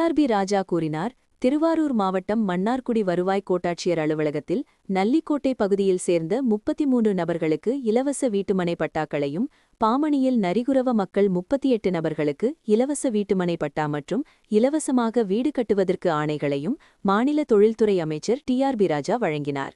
TRP ராஜா கூறினார். திருவாரூர் மாவட்டம் மன்னார்குடி வருவாய் கோட்டாட்சியர் அலுவலகத்தில் நல்லிக்கோட்டை பகுதியில் சேர்ந்த 33 நபர்களுக்கு இலவச வீட்டுமனை பட்டாக்களையும், பாமணியில் நரிகுரவ மக்கள் 38 நபர்களுக்கு இலவச வீட்டுமனை பட்டா மற்றும் இலவசமாக வீடு கட்டுவதற்கு ஆணைகளையும் மாநில தொழில்துறை அமைச்சர் டிஆர்பி ராஜா வழங்கினார்.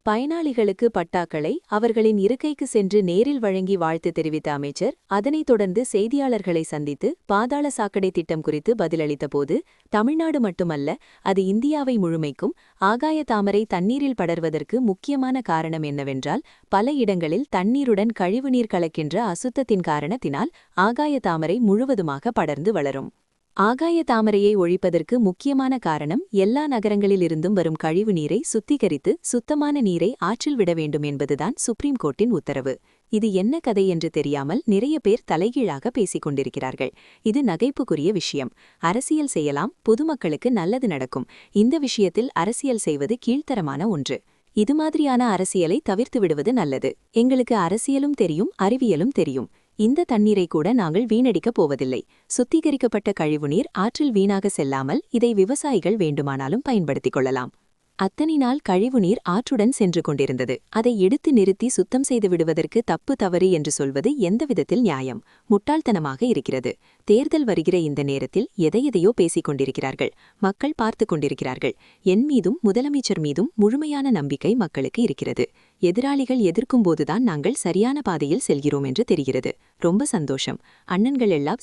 பயனாளிகளுக்கு பட்டாக்களை அவர்களின் இருக்கைக்கு சென்று நேரில் வழங்கி வாழ்த்து தெரிவித்த அமைச்சர் அதனைத் தொடர்ந்து செய்தியாளர்களை சந்தித்து பாதாள சாக்கடை திட்டம் குறித்து பதிலளித்தபோது, தமிழ்நாடு மட்டுமல்ல, அது இந்தியாவை முழுமைக்கும் ஆகாய தாமரை தண்ணீரில் படர்வதற்கு முக்கியமான காரணம் என்னவென்றால், பல இடங்களில் தண்ணீருடன் கழிவுநீர் கலக்கின்ற அசுத்தத்தின் காரணத்தினால் ஆகாய தாமரை முழுவதுமாக படர்ந்து வளரும். ஆகாய தாமரையை ஒழிப்பதற்கு முக்கியமான காரணம் எல்லா நகரங்களிலிருந்தும் வரும் கழிவு நீரை சுத்திகரித்து சுத்தமான நீரை ஆற்றில் விட வேண்டும் என்பதுதான் சுப்ரீம் கோர்ட்டின் உத்தரவு. இது என்ன கதை என்று தெரியாமல் நிறைய பேர் தலைகீழாக பேசிக் கொண்டிருக்கிறார்கள். இது நகைப்புக்குரிய விஷயம். அரசியல் செய்யலாம், பொதுமக்களுக்கு நல்லது நடக்கும். இந்த விஷயத்தில் அரசியல் செய்வது கீழ்த்தரமான ஒன்று. இது மாதிரியான அரசியலை தவிர்த்து விடுவது நல்லது. எங்களுக்கு அரசியலும் தெரியும், அறிவியலும் தெரியும். இந்த தண்ணீரை கூட நாங்கள் வீணடிக்கப் போவதில்லை. சுத்திகரிக்கப்பட்ட கழிவுநீர் ஆற்றில் வீணாக செல்லாமல் இதை விவசாயிகள் வேண்டுமானாலும் பயன்படுத்திக் கொள்ளலாம். அத்தனை நாள் கழிவுநீர் ஆற்றுடன் சென்று கொண்டிருந்தது. அதை எடுத்து நிறுத்தி சுத்தம் செய்து விடுவதற்கு தப்பு தவறு என்று சொல்வது எந்த விதத்தில் நியாயம்? முட்டாள்தனமாக இருக்கிறது. தேர்தல் வருகிற இந்த நேரத்தில் எதையெதையோ பேசிக் கொண்டிருக்கிறார்கள். மக்கள் பார்த்து கொண்டிருக்கிறார்கள். என் மீதும் முதலமைச்சர் மீதும் முழுமையான நம்பிக்கை மக்களுக்கு இருக்கிறது. எதிராளிகள் எதிர்க்கும்போதுதான் நாங்கள் சரியான பாதையில் செல்கிறோம் என்று தெரிகிறது. ரொம்ப சந்தோஷம். அண்ணன்கள் எல்லாம்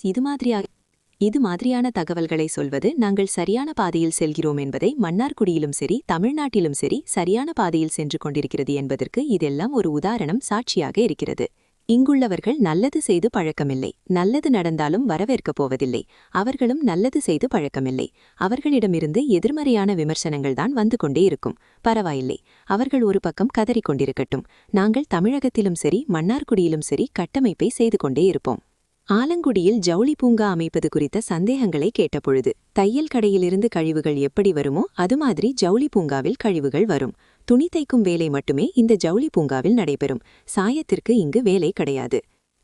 இது மாதிரியான தகவல்களை சொல்வது நாங்கள் சரியான பாதையில் செல்கிறோம் என்பதை மன்னார்குடியிலும் சரி, தமிழ்நாட்டிலும் சரி சரியான பாதையில் சென்று கொண்டிருக்கிறது என்பதற்கு இதெல்லாம் ஒரு உதாரணம், சாட்சியாக இருக்கிறது. இங்குள்ளவர்கள் நல்லது செய்து பழக்கமில்லை. நல்லது நடந்தாலும் வரவேற்கப் போவதில்லை. அவர்களும் நல்லது செய்து பழக்கமில்லை. அவர்களிடமிருந்து எதிர்மறையான விமர்சனங்கள்தான் வந்து கொண்டே இருக்கும். பரவாயில்லை, அவர்கள் ஒரு பக்கம் கதறிக்கொண்டிருக்கட்டும். நாங்கள் தமிழகத்திலும் சரி, மன்னார்குடியிலும் சரி கட்டமைப்பை செய்து கொண்டே இருப்போம். ஆலங்குடியில் ஜவுளி பூங்கா அமைப்பது குறித்த சந்தேகங்களை கேட்டபொழுது, தையல் கடையிலிருந்து கழிவுகள் எப்படி வருமோ அது மாதிரி ஜவுளி பூங்காவில் கழிவுகள் வரும். துணி தைக்கும் வேலை மட்டுமே இந்த ஜவுளி பூங்காவில் நடைபெறும். சாயத்திற்கு இங்கு வேலை கிடையாது.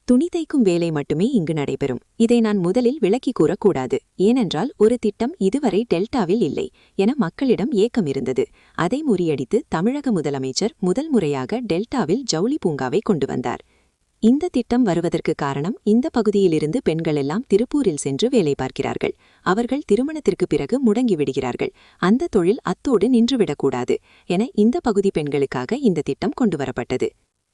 துணி தைக்கும் வேலை மட்டுமே இங்கு நடைபெறும். இதை நான் முதலில் விளக்கி கூறக்கூடாது. ஏனென்றால் ஒரு திட்டம் இதுவரை டெல்டாவில் இல்லை என மக்களிடம் ஏக்கம் இருந்தது. அதை முறியடித்து தமிழக முதலமைச்சர் முதல் முறையாக டெல்டாவில் ஜவுளி பூங்காவை கொண்டு வந்தார். இந்த திட்டம் வருவதற்கு காரணம், இந்த பகுதியிலிருந்து பெண்களெல்லாம் திருப்பூரில் சென்று வேலை பார்க்கிறார்கள். அவர்கள் திருமணத்திற்கு பிறகு முடங்கிவிடுகிறார்கள். அந்த தொழில் அத்தோடு நின்றுவிடக்கூடாது என இந்த பகுதி பெண்களுக்காக இந்த திட்டம் கொண்டுவரப்பட்டது.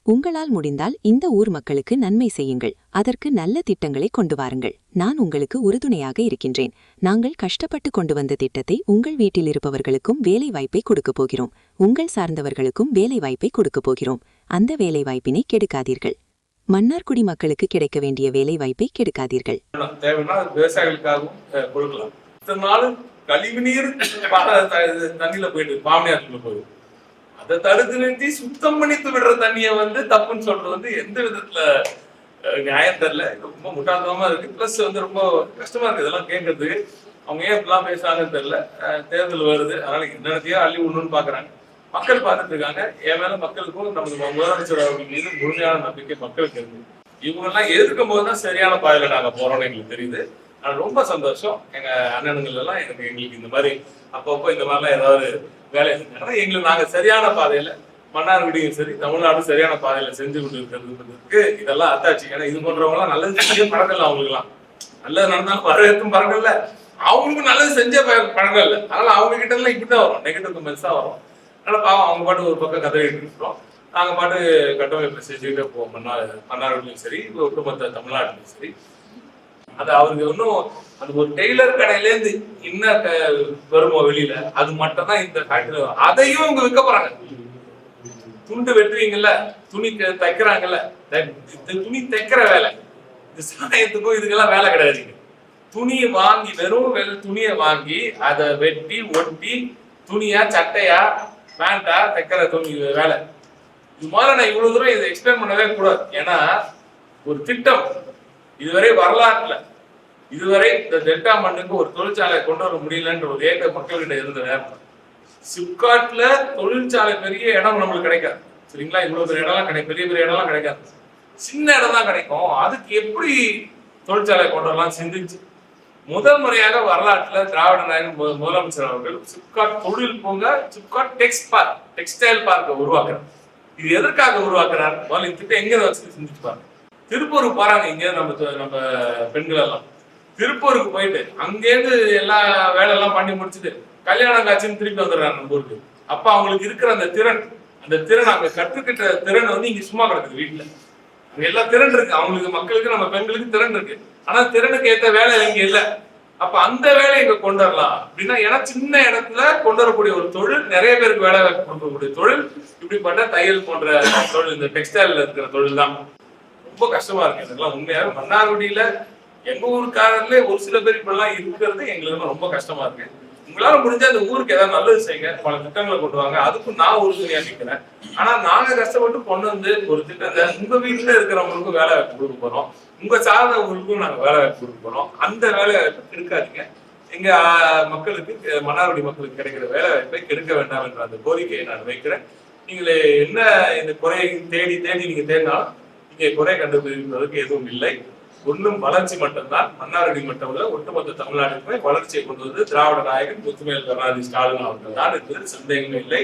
உங்களால் முடிந்தால் இந்த ஊர் மக்களுக்கு நன்மை செய்யுங்கள். அதற்கு நல்ல திட்டங்களை கொண்டு வாருங்கள். நான் உங்களுக்கு உறுதுணையாக இருக்கின்றேன். நாங்கள் கஷ்டப்பட்டு கொண்டு வந்த திட்டத்தை உங்கள் வீட்டில் இருப்பவர்களுக்கும் வேலை வாய்ப்பை கொடுக்கப் போகிறோம். உங்கள் சார்ந்தவர்களுக்கும் வேலை வாய்ப்பை கொடுக்கப் போகிறோம். அந்த வேலை வாய்ப்பினை கெடுக்காதீர்கள். மன்னார்குடி மக்களுக்கு கிடைக்க வேண்டிய வேலை வாய்ப்பை கெடுக்காதீர்கள். விவசாயிகளுக்காகவும் கொடுக்கலாம். கழிவு நீர் தண்ணியில போயிட்டு பாமணியாற்றுல போகுது. அதை தடுத்து நிறுத்தி சுத்தம் பண்ணித்து விடுற தண்ணிய தப்புன்னு சொல்றது எந்த விதத்துல நியாயம் தெரியல. ரொம்ப முட்டாள்தனமா இருக்கு. பிளஸ் ரொம்ப கஷ்டமா இருக்கு இதெல்லாம் கேட்கறதுக்கு. அவங்க ஏன் இப்பெல்லாம் பேசுறாங்கன்னு தெரியல. தேர்தல் வருது, அதனால என்னத்தையோ அள்ளி விடணும்னு பாக்குறாங்க. மக்கள் பார்த்துட்டு இருக்காங்க. என் மேல மக்களுக்கும் நமது முதலமைச்சர் அவர்கள் மீது முழுமையான நம்பிக்கை மக்களுக்கு இருக்கு. இவங்க எல்லாம் எதிர்க்கும் போதுதான் சரியான பாதையில நாங்க போறோம்னு எங்களுக்கு தெரியுது. ஆனா ரொம்ப சந்தோஷம். எங்க அண்ணனுங்கள் எல்லாம் எங்களுக்கு இந்த மாதிரி அப்பப்போ இந்த மாதிரிலாம் ஏதாவது வேலை செஞ்சாங்கன்னா எங்களுக்கு நாங்க சரியான பாதையில, மன்னார்குடியும் சரி தமிழ்நாடும் சரியான பாதையில செஞ்சு கொண்டு இருக்கிறதுக்கு இதெல்லாம் அத்தாச்சு. ஏன்னா இது போன்றவங்க எல்லாம் நல்லது செஞ்சே பழக்கல. அவங்களுக்கு எல்லாம் நல்லது நடந்தாலும் வரவேற்கும் பழக்கல, அவங்களுக்கும் நல்லது செஞ்சே பழக்கம் இல்லை. அதனால அவங்க கிட்ட எல்லாம் இப்படிதான் வரும், நெகட்டிவ் கமெண்ட்ஸ் தான் வரும். அதனால பாவம் அவங்க பாட்டு ஒரு பக்கம் கதறிட்டு இருக்கிறோம். நாங்க பாட்டு கட்டமைப்பு செஞ்சுக்கிட்டே போவோம். மன்னார்குடியும் சரி, ஒட்டுமொத்த தமிழ்நாட்டிலும் சரி. அது அவருக்கு இன்னும் அது ஒரு டெய்லர் கடையிலேருந்து இன்னும் வருமோ வெளியில, அது மட்டும் தான் இந்த ஃபேக்டரி. அதையும் இவங்க விற்க போறாங்க. துண்டு வெட்டுவீங்கல்ல, துணி தைக்கிறாங்கல்ல, துணி தைக்கிற வேலை. இந்த சாயத்துக்கும் இதுக்கெல்லாம் வேலை கிடையாது. துணியை வாங்கி, வெறும் துணியை வாங்கி அதை வெட்டி ஒட்டி துணியா சட்டையா பேண்டா தைக்கிற துணி வேலை. இது மாதிரி நான் இவ்வளவு தூரம் இதை எக்ஸ்பிளைன் பண்ணவே கூடாது. ஏன்னா ஒரு திட்டம் இதுவரை வரலாற்றுல இதுவரை இந்த டெல்டா மண்ணுக்கு ஒரு தொழிற்சாலை கொண்டு வர முடியலன்ற ஒரு ஏக மக்கள்கிட்ட இருந்த நேரம். சிப்காட்ல தொழிற்சாலை பெரிய இடம் நம்மளுக்கு கிடைக்காது, சரிங்களா? இவ்வளவு பெரிய இடம்லாம் கிடைக்கும், பெரிய பெரிய இடம்லாம் கிடைக்காது, சின்ன இடம் தான் கிடைக்கும். அதுக்கு எப்படி தொழிற்சாலை கொண்டு வரலாம் சிந்திச்சு முதல் முறையாக வரலாற்றுல திராவிட நாயகன் முதலமைச்சர் அவர்கள் சிப்காட் தொழில் பூங்கா, சிப்காட் டெக்ஸ்டைல் பார்க்க உருவாக்குறார். இது எதற்காக உருவாக்குறார்? முதல்ல இந்த திட்டம் எங்க வச்சு செஞ்சுட்டு பாருங்க. திருப்பூருக்கு போறாங்க, இங்க நம்ம பெண்கள் எல்லாம் திருப்பூருக்கு போயிட்டு அங்கேருந்து எல்லா வேலை எல்லாம் பண்ணி முடிச்சுட்டு கல்யாணம் காட்சின்னு திருப்பி வந்துடுறாங்க நம்ம ஊருக்கு. அப்ப அவங்களுக்கு இருக்கிற அந்த திறன் அங்க கற்றுக்கிட்ட திறன் வந்து இங்க சும்மா கிடக்குது வீட்டுல. அங்க எல்லா திறன் இருக்கு அவங்களுக்கு, மக்களுக்கு, நம்ம பெண்களுக்கு திறன் இருக்கு. ஆனா திறனுக்கு ஏற்ற வேலை இங்க இல்ல. அப்ப அந்த வேலையை இங்க கொண்டு வரலாம் அப்படின்னா, ஏன்னா சின்ன இடத்துல கொண்டு வரக்கூடிய ஒரு தொழில், நிறைய பேருக்கு வேலை கொடுக்கக்கூடிய தொழில் இப்படிப்பட்ட தையல் போன்ற தொழில், இந்த டெக்ஸ்டைல்ல இருக்கிற தொழில் தான். ரொம்ப கஷ்டமா இருக்கு இதெல்லாம். உண்மையாக மன்னார்குடியில எங்க ஊருக்காரர்ல ஒரு சில பேர் இப்பெல்லாம் இருக்கிறது எங்களுக்கு ரொம்ப கஷ்டமா இருக்கு. உங்களால முடிஞ்ச அந்த ஊருக்கு ஏதாவது நல்லது செய்யுங்க, பல திட்டங்களை கொண்டு வாங்க, அதுக்கும் நான் உறுதுணையா நிற்கிறேன். ஆனா நாங்க கஷ்டப்பட்டு கொண்டு வந்து ஒரு திட்டத்தை உங்க வீட்டுல இருக்கிறவங்களுக்கும் வேலை வாய்ப்பு கொடுக்க போறோம், உங்க சார்ந்தவங்களுக்கும் நாங்க வேலை வாய்ப்பு கொடுக்க போறோம். அந்த வேலை வாய்ப்பு இருக்காதீங்க. எங்க மக்களுக்கு, மன்னார்குடி மக்களுக்கு கிடைக்கிற வேலை வாய்ப்பை கெடுக்க வேண்டாம் என்ற அந்த கோரிக்கையை நான் வைக்கிறேன். நீங்களே என்ன இந்த குறையை தேடி நீங்க தேடினாலும் இங்கே குறை கண்டுபிடிப்பதற்கு எதுவும் இல்லை. ஒன்றும் வளர்ச்சி மட்டும்தான். மன்னார்குடி மட்டும் இல்ல, ஒட்டுமொத்த தமிழ்நாட்டுக்குமே வளர்ச்சியை கொண்டு வந்து திராவிட நாயகன் முத்துவேல் கருணாநிதி ஸ்டாலின் அவர்கள் தான் என்பது சந்தேகமே இல்லை.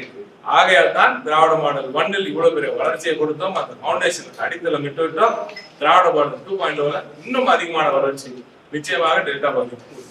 ஆகையால் தான் திராவிட மாடல் 1 இவ்வளவு பெரிய வளர்ச்சியை கொடுத்தோம், அந்த பவுண்டேஷனுக்கு அடித்தளம் விட்டுவிட்டோம். திராவிட மாடல் 2.0 இன்னும் அதிகமான வளர்ச்சி நிச்சயமாக டெல்டா பகுதிக்கு